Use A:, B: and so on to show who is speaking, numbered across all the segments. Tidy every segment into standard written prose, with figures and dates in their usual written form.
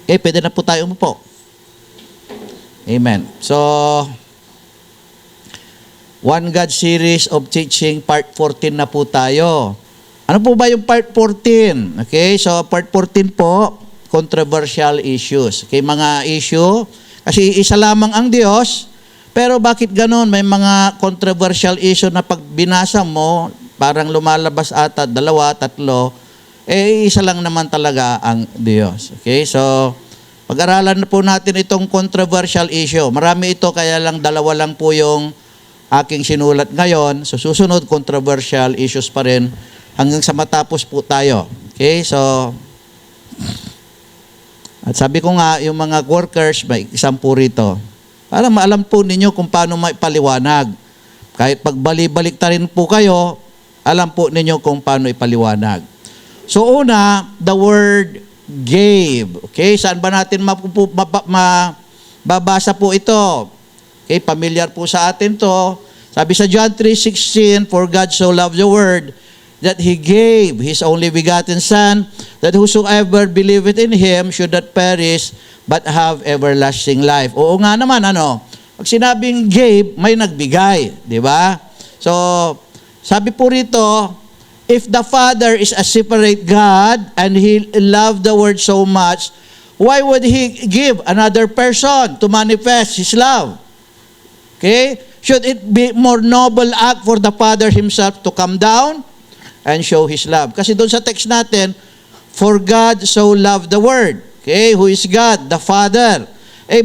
A: Okay, pwede na po tayo umupo. Amen. So, One God Series of Teaching, Part 14 na po tayo. Ano po ba yung Part 14? Okay, so Part 14 po, controversial issues. Okay, mga issue, kasi isa lamang ang Diyos, pero bakit ganon? May mga controversial issue na pag binasa mo, parang lumalabas ata, 2, 3, isa lang naman talaga ang Diyos. Okay, so pag-aralan na po natin itong controversial issue. Marami ito, kaya lang 2 lang po yung aking sinulat ngayon. So susunod, controversial issues pa rin hanggang sa matapos po tayo. Okay, so at sabi ko nga, yung mga workers, may isang po rito. Para maalam po ninyo kung paano maipaliwanag. Kahit pagbalik-balik ta rin po kayo, alam po ninyo kung paano ipaliwanag. So una, the word gave. Okay, saan ba natin mababasa po ito? Okay, familiar po sa atin to. Sabi sa John 3:16, "For God so loved the world, that He gave His only begotten Son, that whosoever believeth in Him should not perish, but have everlasting life." Oo nga naman, ano? Pag sinabing gave, may nagbigay. Di ba? So, sabi po rito, if the Father is a separate God, and He loved the world so much, why would He give another person to manifest His love? Okay? Should it be more noble act for the Father Himself to come down and show His love? Kasi doon sa text natin, for God so loved the world. Okay? Who is God? The Father.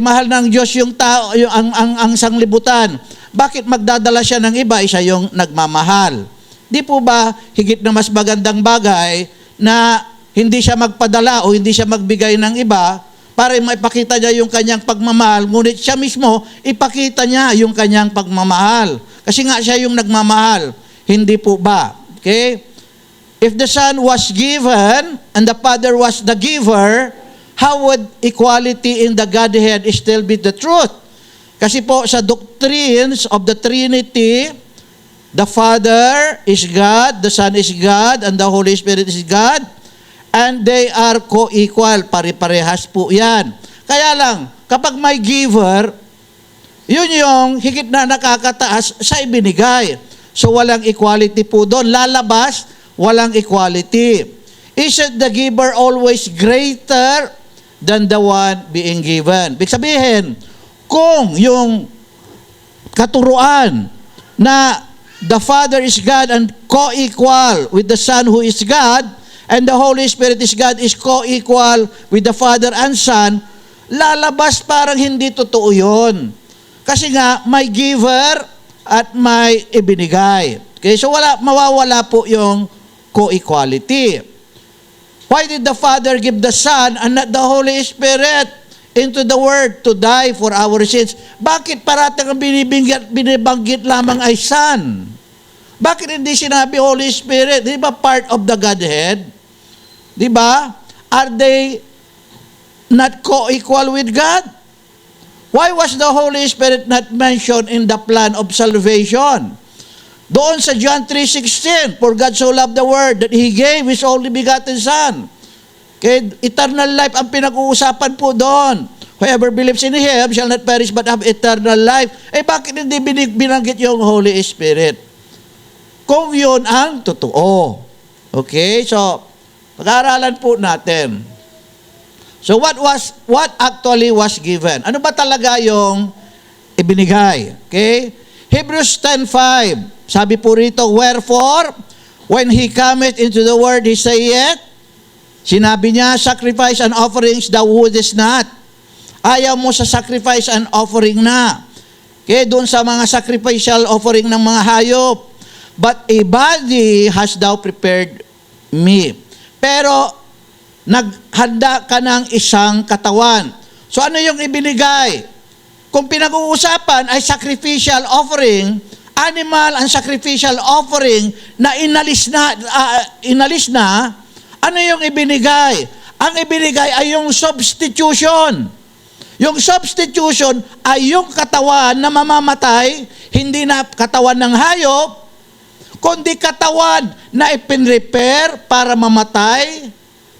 A: Mahal ng Diyos yung tao, ang sanglibutan. Bakit magdadala siya ng iba? Siya yung nagmamahal. Di po ba higit na mas magandang bagay na hindi siya magpadala o hindi siya magbigay ng iba para maipakita niya yung kanyang pagmamahal, ngunit siya mismo, ipakita niya yung kanyang pagmamahal. Kasi nga siya yung nagmamahal. Hindi po ba? Okay? If the Son was given and the Father was the giver, how would equality in the Godhead still be the truth? Kasi po sa doctrines of the Trinity, the Father is God, the Son is God, and the Holy Spirit is God. And they are co-equal. Pare-parehas po yan. Kaya lang, kapag may giver, yun yung higit na nakakataas sa ibinigay. So walang equality po doon. Lalabas, walang equality. Isn't the giver always greater than the one being given? Ibig sabihin, kung yung katuruan na the Father is God and co-equal with the Son who is God, and the Holy Spirit is God, is co-equal with the Father and Son, lalabas parang hindi totoo yun. Kasi nga, may giver at may ibinigay. Okay, so mawawala po yung co-equality. Why did the Father give the Son and not the Holy Spirit into the world to die for our sins? Bakit parating ang binibanggit lamang ay Son? Bakit hindi sinabi Holy Spirit? Di ba part of the Godhead? Di ba? Are they not co-equal with God? Why was the Holy Spirit not mentioned in the plan of salvation? Doon sa John 3:16, "For God so loved the world that He gave His only begotten Son." Okay, eternal life ang pinag-uusapan po doon. Whoever believes in Him shall not perish but have eternal life. Bakit hindi binanggit yung Holy Spirit? Kung yun ang totoo. Okay, so pag-aaralan po natin. So what actually was given? Ano ba talaga yung ibinigay? Okay? Hebrews 10:5. Sabi po rito, "Wherefore, when He cometh into the world, He saith," sinabi niya, "Sacrifice and offerings thou wouldest not." Ayaw mo sa sacrifice and offering na. Okay, doon sa mga sacrificial offering ng mga hayop. "But a body hast thou prepared me." Pero naghanda ka ng isang katawan. So ano yung ibinigay? Kung pinag-uusapan ay sacrificial offering, animal and sacrificial offering na inalis na, ano yung ibinigay? Ang ibinigay ay yung substitution. Yung substitution ay yung katawan na mamamatay, hindi na katawan ng hayop, kundi katawan na ipinrepair para mamatay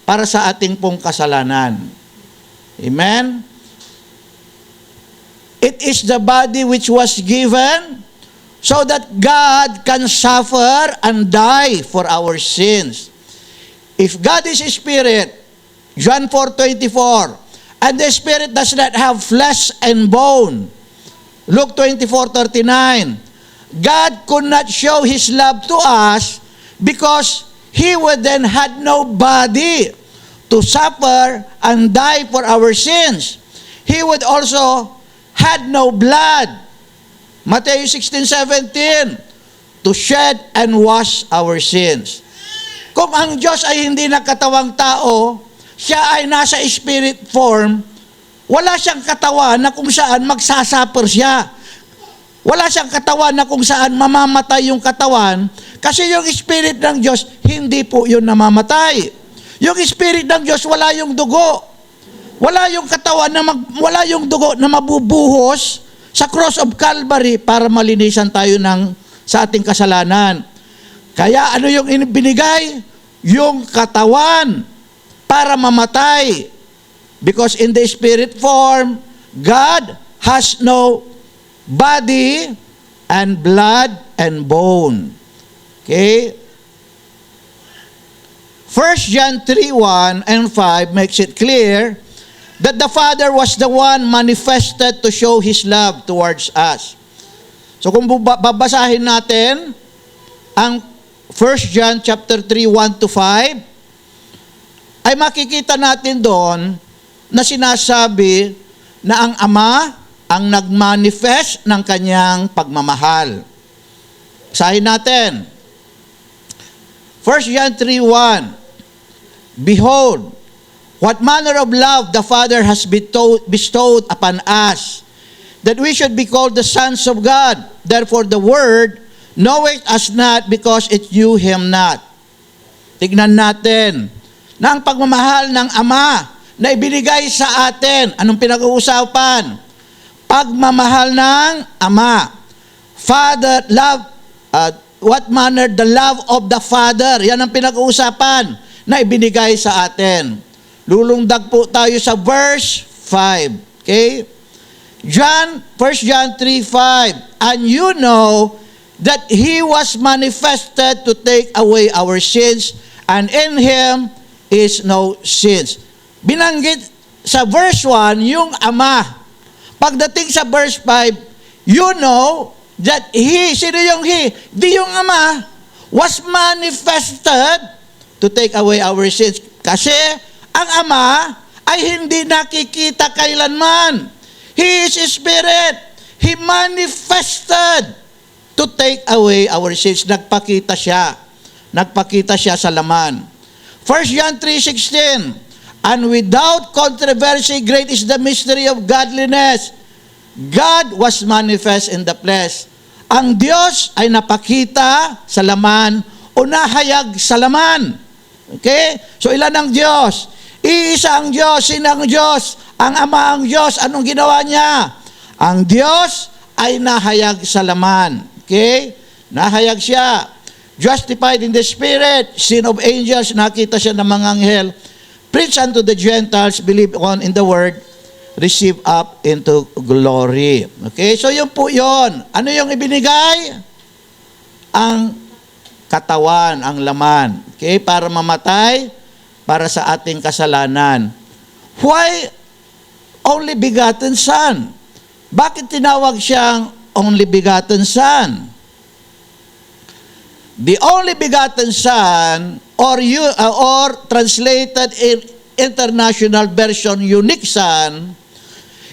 A: para sa ating pong kasalanan. Amen? It is the body which was given so that God can suffer and die for our sins. If God is a spirit, John 4:24, and the spirit does not have flesh and bone, Luke 24:39, God could not show His love to us because He would then had no body to suffer and die for our sins. He would also had no blood, Matthew 16:17, to shed and wash our sins. Kung ang Diyos ay hindi nagkatawang tao, siya ay nasa spirit form, wala siyang katawan na kung saan magsasuffer siya. Wala siyang katawan na kung saan mamamatay yung katawan, kasi yung spirit ng Diyos, hindi po yun namamatay. Yung spirit ng Diyos, wala yung dugo. Wala yung katawan wala yung dugo na mabubuhos sa cross of Calvary para malinisan tayo sa ating kasalanan. Kaya ano yung binigay? Yung katawan para mamatay. Because in the spirit form, God has no body and blood and bone. Okay? 1 John 3:1 and 5 makes it clear that the Father was the one manifested to show His love towards us. So kung babasahin natin ang 1 John chapter 3, 1 to 5, ay makikita natin doon na sinasabi na ang Ama ang nagmanifest ng kanyang pagmamahal. Basahin natin. 1 John 3:1, Behold, what manner of love the Father has bestowed upon us, that we should be called the sons of God. Therefore the world knoweth us not, because it knew Him not. Tignan natin na ang pagmamahal ng Ama na ibinigay sa atin. Anong pinag-uusapan? Pagmamahal ng Ama. Father, love, what manner the love of the Father. Yan ang pinag-uusapan na ibinigay sa atin. Lulungdag po tayo sa verse 5. Okay? 1 John 3:5. And you know that He was manifested to take away our sins, and in Him is no sins. Binanggit sa verse 1 yung Ama. Pagdating sa verse 5, you know that He, sino yung He? Di yung Ama, was manifested to take away our sins. Kasi ang Ama ay hindi nakikita kailanman. He is Spirit. He manifested to take away our sins. Nagpakita siya. Nagpakita siya sa laman. 1 John 3:16, and without controversy, great is the mystery of godliness. God was manifest in the flesh. Ang Diyos ay napakita sa laman o nahayag sa laman. Okay? So ilan ang Diyos? Iisa ang Diyos. Sino ang Diyos? Ang Ama ang Diyos. Anong ginawa niya? Ang Diyos ay nahayag sa laman. Okay? Nahayag siya. Justified in the Spirit. Sin of angels. Nakita siya ng mga anghel. Preach unto the Gentiles. Believe on in the word. Receive up into glory. Okay? So yun po yun. Ano yung ibinigay? Ang katawan, ang laman. Okay? Para mamatay, para sa ating kasalanan. Why only begotten Son? Bakit tinawag siyang only begotten Son? The only begotten Son, or translated in International Version, unique Son,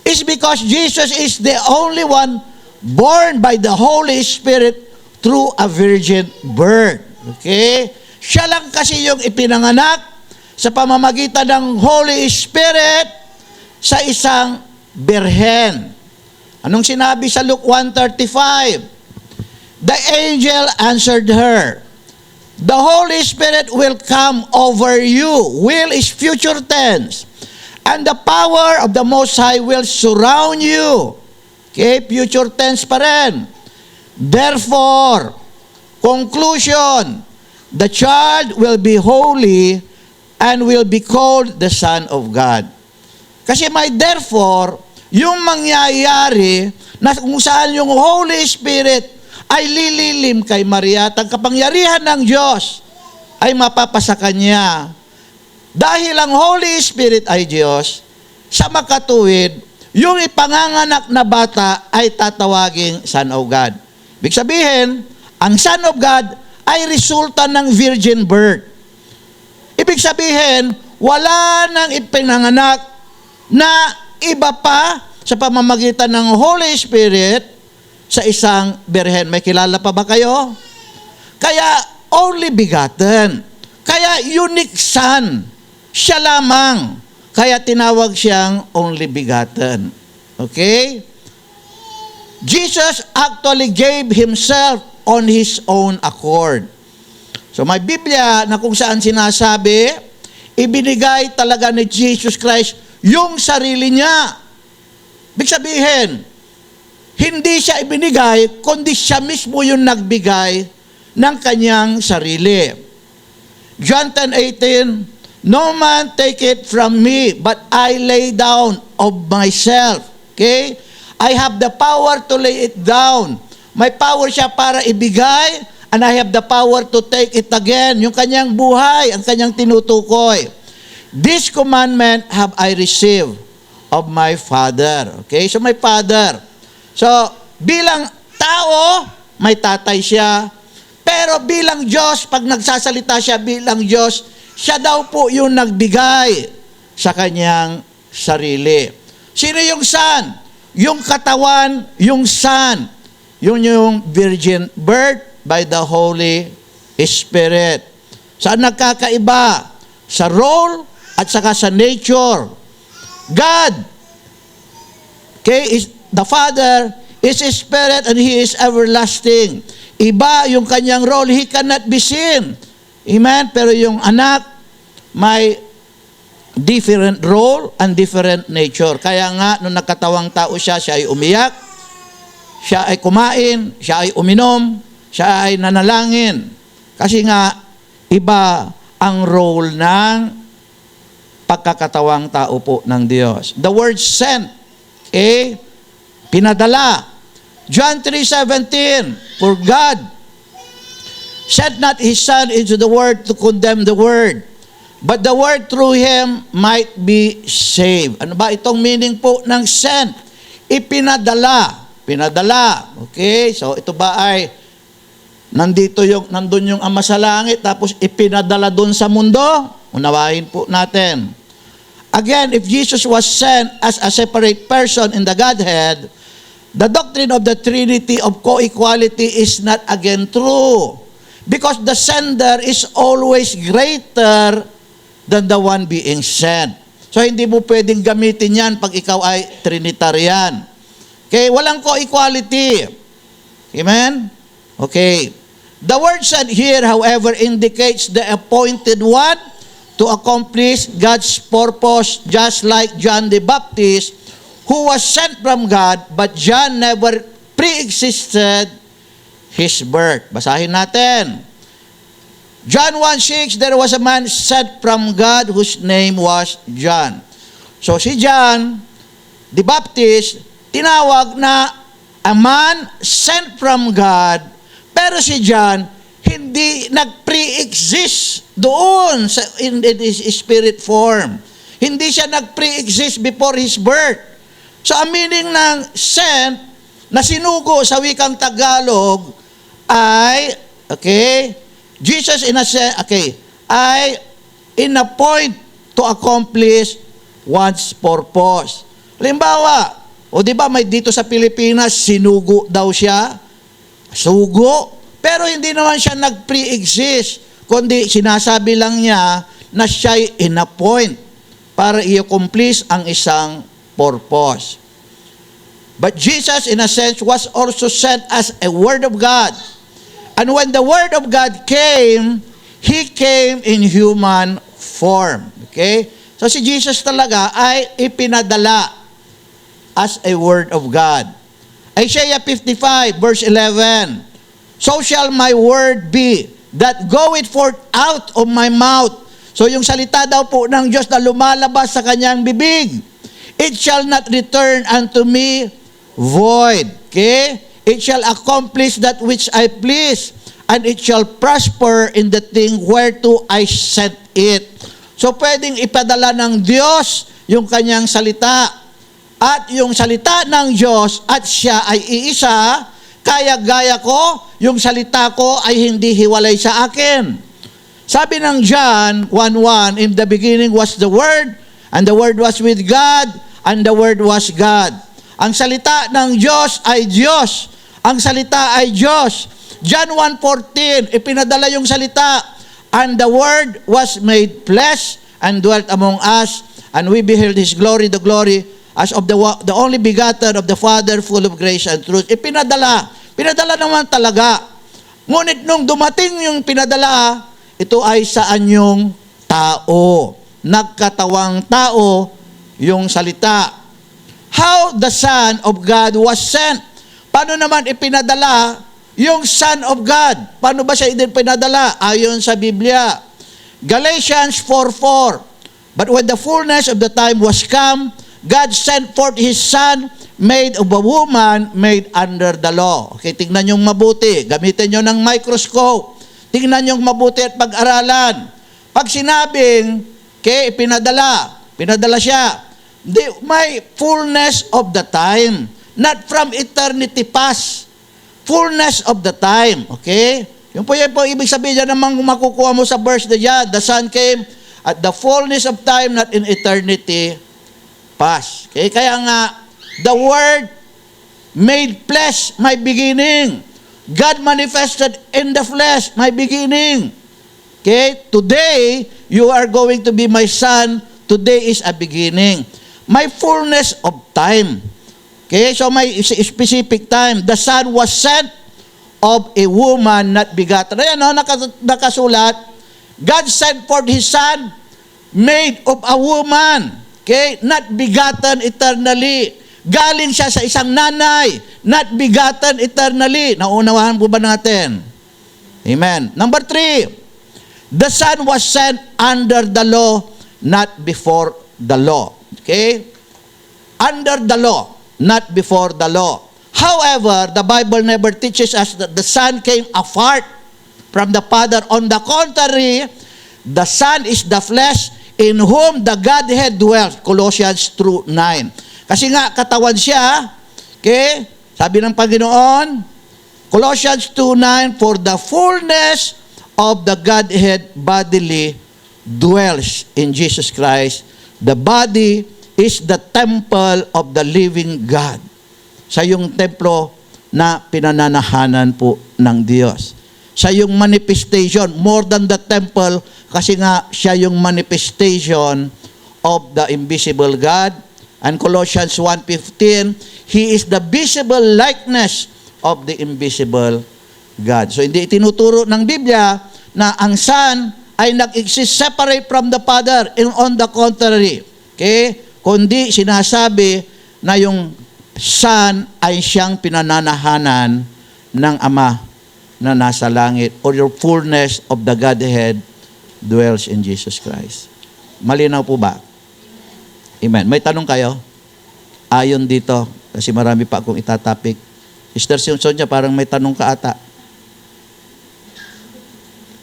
A: is because Jesus is the only one born by the Holy Spirit through a virgin birth. Okay? Siya lang kasi yung ipinanganak sa pamamagitan ng Holy Spirit sa isang birhen. Anong sinabi sa Luke 1:35? The angel answered her, the Holy Spirit will come over you. Will is future tense. And the power of the Most High will surround you. Okay, future tense pa rin. Therefore, conclusion, the child will be holy and will be called the Son of God. Kasi may therefore, yung mangyayari na kung saan yung Holy Spirit ay lililim kay Maria at ang kapangyarihan ng Diyos ay mapapasa kanya. Dahil ang Holy Spirit ay Diyos, sa makatuwid, yung ipanganganak na bata ay tatawaging Son of God. Ibig sabihin, ang Son of God ay resulta ng virgin birth. Ibig sabihin, wala nang ipinanganak na iba pa sa pamamagitan ng Holy Spirit sa isang birhen. May kilala pa ba kayo? Kaya only begotten. Kaya unique son. Siya lamang. Kaya tinawag siyang only begotten. Okay? Jesus actually gave himself on his own accord. So may Biblia na kung saan sinasabi, ibinigay talaga ni Jesus Christ yung sarili niya. Ibig sabihin, hindi siya ibinigay, kundi siya mismo yung nagbigay ng kanyang sarili. John 10:18, no man take it from me, but I lay down of myself. Okay? I have the power to lay it down. May power siya para ibigay, and I have the power to take it again. Yung kanyang buhay, ang kanyang tinutukoy. This commandment have I received of my Father. Okay? So may Father. So, bilang tao, may tatay siya. Pero bilang Diyos, pag nagsasalita siya bilang Diyos, siya daw po yung nagbigay sa kanyang sarili. Sino yung Son? Yung katawan, yung Son. Yun yung virgin birth by the Holy Spirit. Saan nagkakaiba? Sa role at saka sa nature. God, okay, is the Father is a Spirit and He is everlasting. Iba yung kanyang role. He cannot be seen. Amen? Pero yung anak, may different role and different nature. Kaya nga, nung nagkatawang tao siya, siya ay umiyak, siya ay kumain, siya ay uminom, siya ay nanalangin. Kasi nga, iba ang role ng pagkakatawang tao po ng Diyos. The word sent, pinadala. John 3:17, for God sent not His Son into the world to condemn the world, but the world through Him might be saved. Ano ba itong meaning po ng sent? Ipinadala. Pinadala. Okay? So ito ba ay nandun yung Ama sa langit, tapos ipinadala dun sa mundo? Unawain po natin. Again, if Jesus was sent as a separate person in the Godhead, the doctrine of the Trinity of co-equality is not again true. Because the sender is always greater than the one being sent. So hindi mo pwedeng gamitin yan pag ikaw ay Trinitarian. Okay, walang co-equality. Amen? Okay. The word sent here, however, indicates the appointed one to accomplish God's purpose, just like John the Baptist, who was sent from God, but John never pre-existed his birth. Basahin natin. John 1:6, there was a man sent from God whose name was John. So si John the Baptist, tinawag na a man sent from God, pero si John hindi nag-pre-exist doon in his spirit form. Hindi siya nag-pre-exist before his birth. So, ang meaning ng sent na sinugo sa wikang Tagalog ay, okay, Jesus ay in a point to accomplish one's purpose. Halimbawa, o di ba may dito sa Pilipinas, sinugo daw siya, sugo, pero hindi naman siya nag-pre-exist, kundi sinasabi lang niya na siya'y in a point para i-accomplish ang isang purpose. But Jesus, in a sense, was also sent as a Word of God. And when the Word of God came, He came in human form. Okay? So si Jesus talaga ay ipinadala as a Word of God. Isaiah 55, verse 11, so shall my word be that goeth forth out of my mouth. So yung salita daw po ng Diyos na lumalabas sa kanyang bibig, it shall not return unto me void. Okay? It shall accomplish that which I please, and it shall prosper in the thing whereto I sent it. So, pwedeng ipadala ng Diyos yung kanyang salita. At yung salita ng Diyos at siya ay iisa, kaya gaya ko, yung salita ko ay hindi hiwalay sa akin. Sabi ng John 1:1, in the beginning was the Word, and the Word was with God, and the Word was God. Ang salita ng Diyos ay Diyos. Ang salita ay Diyos. John 1:14, ipinadala yung salita, and the Word was made flesh and dwelt among us, and we beheld His glory, the glory as of the only begotten of the Father, full of grace and truth. Ipinadala. Pinadala naman talaga. Ngunit nung dumating yung pinadala, ito ay sa anyong tao. Nagkatawang tao yung salita. How the Son of God was sent. Paano naman ipinadala yung Son of God? Paano ba siya pinadala? Ayon sa Biblia. Galatians 4:4. But when the fullness of the time was come, God sent forth His Son, made of a woman, made under the law. Okay, tingnan nyo mabuti. Gamitin nyo ng microscope. Tingnan nyo mabuti at pag-aralan. Pag sinabing, okay, pinadala siya. May fullness of the time. Not from eternity past. Fullness of the time. Okay? Yung po ibig sabihin dyan namang makukuha mo sa verse na dyan. The Son came at the fullness of time, not in eternity past. Okay? Kaya nga, the Word made flesh, my beginning. God manifested in the flesh, my beginning. Okay? Today, you are going to be my son. Today is a beginning. My fullness of time. Okay? So, may specific time. The Son was sent of a woman not begotten. Ayan, no? Nakasulat. God sent forth His Son, made of a woman. Okay? Not begotten eternally. Galing siya sa isang nanay. Not begotten eternally. Nauunawahan po ba natin? Amen. Number 3. The Son was sent under the law, not before the law. Okay? Under the law, not before the law. However, the Bible never teaches us that the Son came apart from the Father. On the contrary, the Son is the flesh in whom the Godhead dwells. Colossians 2:9. Kasi nga, katawan siya. Okay? Sabi ng Panginoon, Colossians 2:9, for the fullness of the Godhead bodily dwells in Jesus Christ. The body is the temple of the living God. Sa yung templo na pinananahanan po ng Diyos. Sa yung manifestation, more than the temple, kasi nga siya yung manifestation of the invisible God. And Colossians 1:15, He is the visible likeness of the invisible God. So hindi itinuturo ng Biblia na ang Son ay nag-exist separate from the Father. On the contrary, okay? Kundi sinasabi na yung Son ay siyang pinananahanan ng Ama na nasa langit, or your fullness of the Godhead dwells in Jesus Christ. Malinaw po ba? Amen. May tanong kayo? Ayon dito, kasi marami pa akong itatapik. Sister Sonia, parang may tanong ka ata.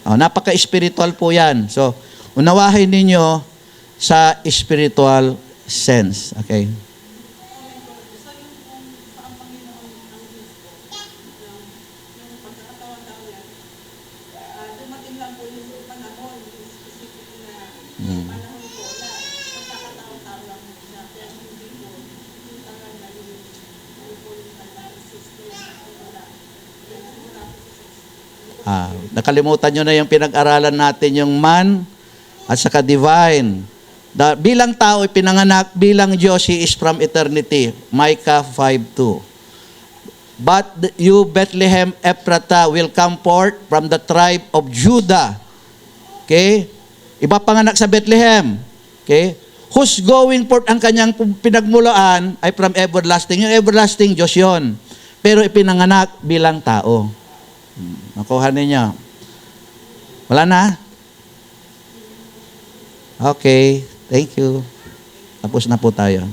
A: Napaka-spiritual po yan. So, unawahin ninyo sa spiritual sense. Okay? Nakalimutan nyo na yung pinag-aralan natin, yung man at saka divine. Bilang tao, pinanganak, bilang Diyos, He is from eternity. Micah 5:2. But you, Bethlehem Ephratah, will come forth from the tribe of Judah. Okay? Iba panganak sa Bethlehem. Okay? Whose going forth ang kanyang pinagmulaan ay from everlasting. Yung everlasting, Diyos yun. Pero ipinanganak bilang tao. Nakuha ninyo. Wala na? Okay. Thank you. Tapos na po tayo.